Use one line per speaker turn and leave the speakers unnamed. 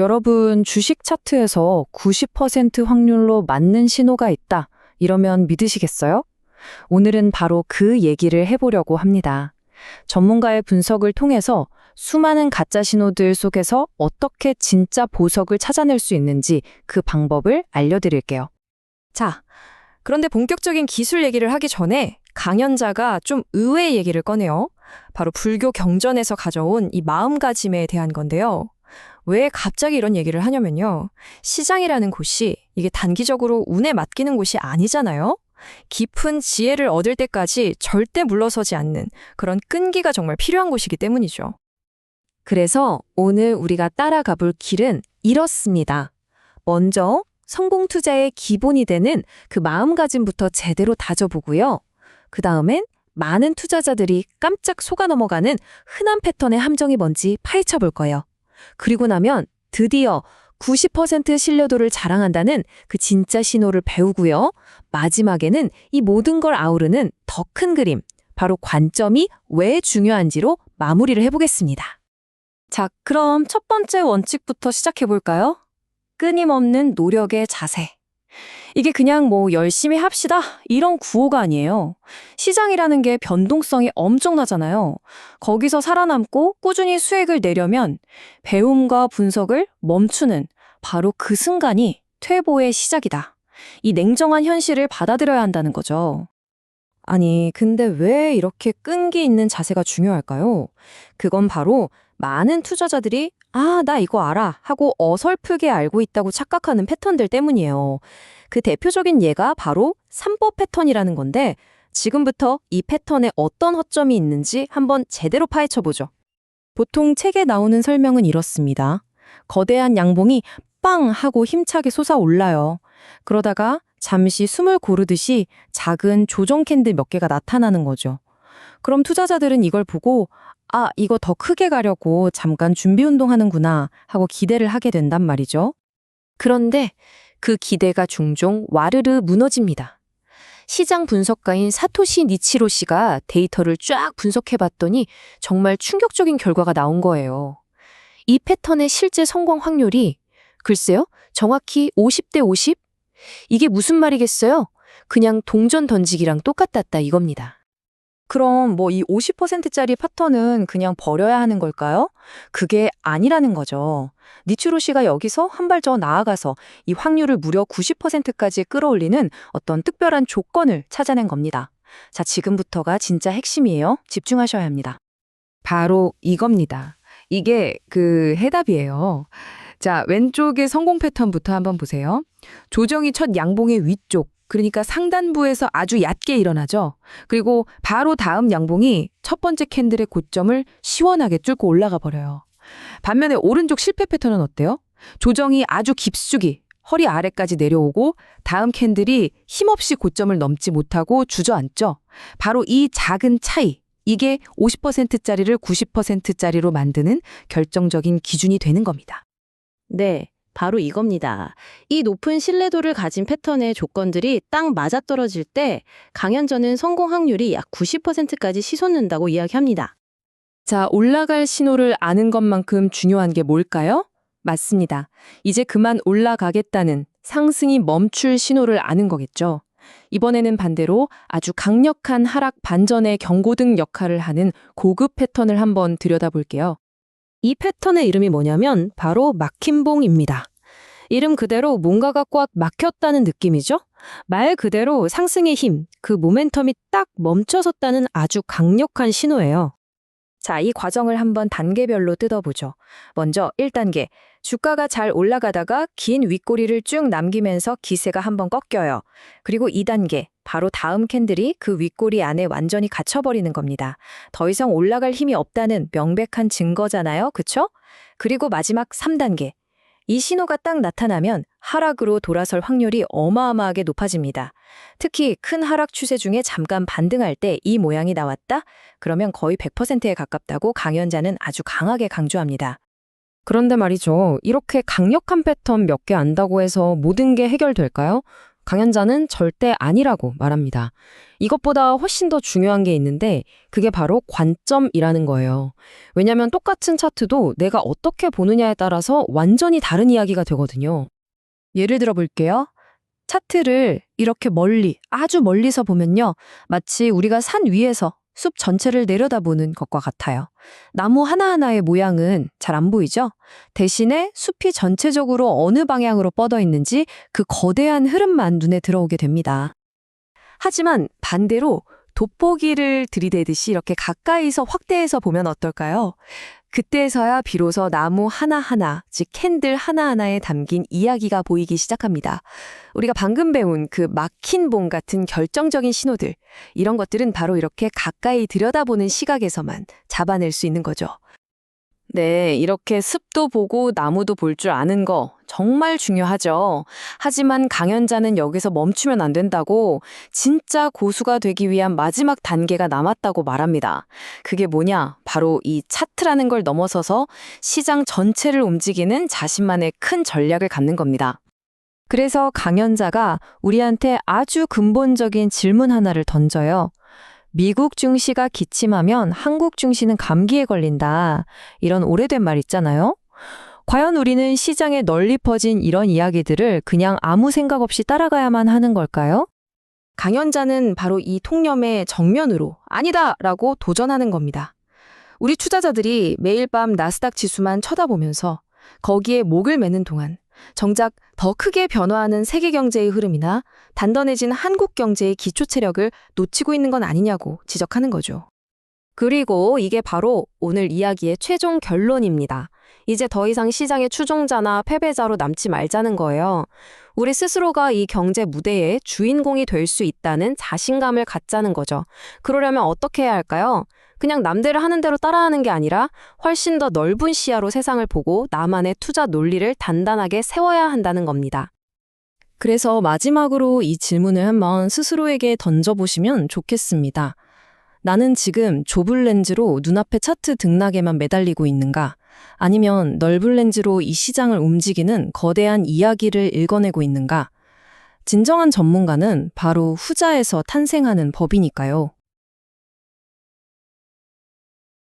여러분, 주식 차트에서 90% 확률로 맞는 신호가 있다. 이러면 믿으시겠어요? 오늘은 바로 그 얘기를 해보려고 합니다. 전문가의 분석을 통해서 수많은 가짜 신호들 속에서 어떻게 진짜 보석을 찾아낼 수 있는지 그 방법을 알려드릴게요.
자, 그런데 본격적인 기술 얘기를 하기 전에 강연자가 좀 의외의 얘기를 꺼내요. 바로 불교 경전에서 가져온 이 마음가짐에 대한 건데요. 왜 갑자기 이런 얘기를 하냐면요. 시장이라는 곳이 이게 단기적으로 운에 맡기는 곳이 아니잖아요. 깊은 지혜를 얻을 때까지 절대 물러서지 않는 그런 끈기가 정말 필요한 곳이기 때문이죠.
그래서 오늘 우리가 따라가 볼 길은 이렇습니다. 먼저 성공 투자의 기본이 되는 그 마음가짐부터 제대로 다져보고요. 그 다음엔 많은 투자자들이 깜짝 속아 넘어가는 흔한 패턴의 함정이 뭔지 파헤쳐 볼 거예요. 그리고 나면 드디어 90% 신뢰도를 자랑한다는 그 진짜 신호를 배우고요. 마지막에는 이 모든 걸 아우르는 더 큰 그림, 바로 관점이 왜 중요한지로 마무리를 해보겠습니다.
자, 그럼 첫 번째 원칙부터 시작해 볼까요? 끊임없는 노력의 자세. 이게 그냥 열심히 합시다 이런 구호가 아니에요. 시장이라는 게 변동성이 엄청나잖아요. 거기서 살아남고 꾸준히 수익을 내려면 배움과 분석을 멈추는 바로 그 순간이 퇴보의 시작이다. 이 냉정한 현실을 받아들여야 한다는 거죠. 아니, 근데 왜 이렇게 끈기 있는 자세가 중요할까요? 그건 바로 많은 투자자들이 나 이거 알아 하고 어설프게 알고 있다고 착각하는 패턴들 때문이에요. 그 대표적인 예가 바로 3법 패턴이라는 건데 지금부터 이 패턴에 어떤 허점이 있는지 한번 제대로 파헤쳐보죠. 보통 책에 나오는 설명은 이렇습니다. 거대한 양봉이 빵 하고 힘차게 솟아올라요. 그러다가 잠시 숨을 고르듯이 작은 조정 캔들 몇 개가 나타나는 거죠. 그럼 투자자들은 이걸 보고 이거 더 크게 가려고 잠깐 준비 운동하는구나 하고 기대를 하게 된단 말이죠.
그런데 그 기대가 종종 와르르 무너집니다. 시장 분석가인 사토시 니치로 씨가 데이터를 쫙 분석해봤더니 정말 충격적인 결과가 나온 거예요. 이 패턴의 실제 성공 확률이 글쎄요, 정확히 50대 50? 이게 무슨 말이겠어요? 그냥 동전 던지기랑 똑같았다 이겁니다.
그럼 이 50%짜리 패턴은 그냥 버려야 하는 걸까요? 그게 아니라는 거죠. 니츠로 씨가 여기서 한 발 더 나아가서 이 확률을 무려 90%까지 끌어올리는 어떤 특별한 조건을 찾아낸 겁니다. 자, 지금부터가 진짜 핵심이에요. 집중하셔야 합니다.
바로 이겁니다. 이게 그 해답이에요. 자, 왼쪽의 성공 패턴부터 한번 보세요. 조정이 첫 양봉의 위쪽, 그러니까 상단부에서 아주 얕게 일어나죠. 그리고 바로 다음 양봉이 첫 번째 캔들의 고점을 시원하게 뚫고 올라가 버려요. 반면에 오른쪽 실패 패턴은 어때요? 조정이 아주 깊숙이 허리 아래까지 내려오고 다음 캔들이 힘없이 고점을 넘지 못하고 주저앉죠. 바로 이 작은 차이, 이게 50%짜리를 90%짜리로 만드는 결정적인 기준이 되는 겁니다.
네, 바로 이겁니다. 이 높은 신뢰도를 가진 패턴의 조건들이 딱 맞아떨어질 때 강연전은 성공 확률이 약 90%까지 치솟는다고 이야기합니다.
자, 올라갈 신호를 아는 것만큼 중요한 게 뭘까요? 맞습니다. 이제 그만 올라가겠다는 상승이 멈출 신호를 아는 거겠죠. 이번에는 반대로 아주 강력한 하락 반전의 경고등 역할을 하는 고급 패턴을 한번 들여다볼게요.
이 패턴의 이름이 뭐냐면 바로 막힌봉입니다. 이름 그대로 뭔가가 꽉 막혔다는 느낌이죠? 말 그대로 상승의 힘, 그 모멘텀이 딱 멈춰섰다는 아주 강력한 신호예요.
자, 이 과정을 한번 단계별로 뜯어보죠. 먼저 1단계, 주가가 잘 올라가다가 긴 윗꼬리를 쭉 남기면서 기세가 한번 꺾여요. 그리고 2단계, 바로 다음 캔들이 그 윗꼬리 안에 완전히 갇혀버리는 겁니다. 더 이상 올라갈 힘이 없다는 명백한 증거잖아요, 그쵸? 그리고 마지막 3단계, 이 신호가 딱 나타나면 하락으로 돌아설 확률이 어마어마하게 높아집니다. 특히 큰 하락 추세 중에 잠깐 반등할 때 이 모양이 나왔다? 그러면 거의 100%에 가깝다고 강연자는 아주 강하게 강조합니다. 그런데 말이죠. 이렇게 강력한 패턴 몇 개 안다고 해서 모든 게 해결될까요?
강연자는 절대 아니라고 말합니다. 이것보다 훨씬 더 중요한 게 있는데 그게 바로 관점이라는 거예요. 왜냐하면 똑같은 차트도 내가 어떻게 보느냐에 따라서 완전히 다른 이야기가 되거든요.
예를 들어 볼게요. 차트를 이렇게 멀리, 아주 멀리서 보면요. 마치 우리가 산 위에서 숲 전체를 내려다보는 것과 같아요. 나무 하나하나의 모양은 잘 안 보이죠? 대신에 숲이 전체적으로 어느 방향으로 뻗어 있는지 그 거대한 흐름만 눈에 들어오게 됩니다. 하지만 반대로 돋보기를 들이대듯이 이렇게 가까이서 확대해서 보면 어떨까요? 그때서야 비로소 나무 하나하나, 즉 캔들 하나하나에 담긴 이야기가 보이기 시작합니다. 우리가 방금 배운 그 막힌 봉 같은 결정적인 신호들, 이런 것들은 바로 이렇게 가까이 들여다보는 시각에서만 잡아낼 수 있는 거죠.
네, 이렇게 습도 보고 나무도 볼 줄 아는 거 정말 중요하죠. 하지만 강연자는 여기서 멈추면 안 된다고 진짜 고수가 되기 위한 마지막 단계가 남았다고 말합니다. 그게 뭐냐? 바로 이 차트라는 걸 넘어서서 시장 전체를 움직이는 자신만의 큰 전략을 갖는 겁니다. 그래서 강연자가 우리한테 아주 근본적인 질문 하나를 던져요. 미국 증시가 기침하면 한국 증시는 감기에 걸린다. 이런 오래된 말 있잖아요. 과연 우리는 시장에 널리 퍼진 이런 이야기들을 그냥 아무 생각 없이 따라가야만 하는 걸까요?
강연자는 바로 이 통념의 정면으로 아니다! 라고 도전하는 겁니다. 우리 투자자들이 매일 밤 나스닥 지수만 쳐다보면서 거기에 목을 매는 동안 정작 더 크게 변화하는 세계 경제의 흐름이나 단단해진 한국 경제의 기초 체력을 놓치고 있는 건 아니냐고 지적하는 거죠.
그리고 이게 바로 오늘 이야기의 최종 결론입니다. 이제 더 이상 시장의 추종자나 패배자로 남지 말자는 거예요. 우리 스스로가 이 경제 무대의 주인공이 될 수 있다는 자신감을 갖자는 거죠. 그러려면 어떻게 해야 할까요? 그냥 남들을 하는 대로 따라하는 게 아니라 훨씬 더 넓은 시야로 세상을 보고 나만의 투자 논리를 단단하게 세워야 한다는 겁니다.
그래서 마지막으로 이 질문을 한번 스스로에게 던져보시면 좋겠습니다. 나는 지금 좁은 렌즈로 눈앞의 차트 등락에만 매달리고 있는가? 아니면 넓은 렌즈로 이 시장을 움직이는 거대한 이야기를 읽어내고 있는가? 진정한 전문가는 바로 후자에서 탄생하는 법이니까요.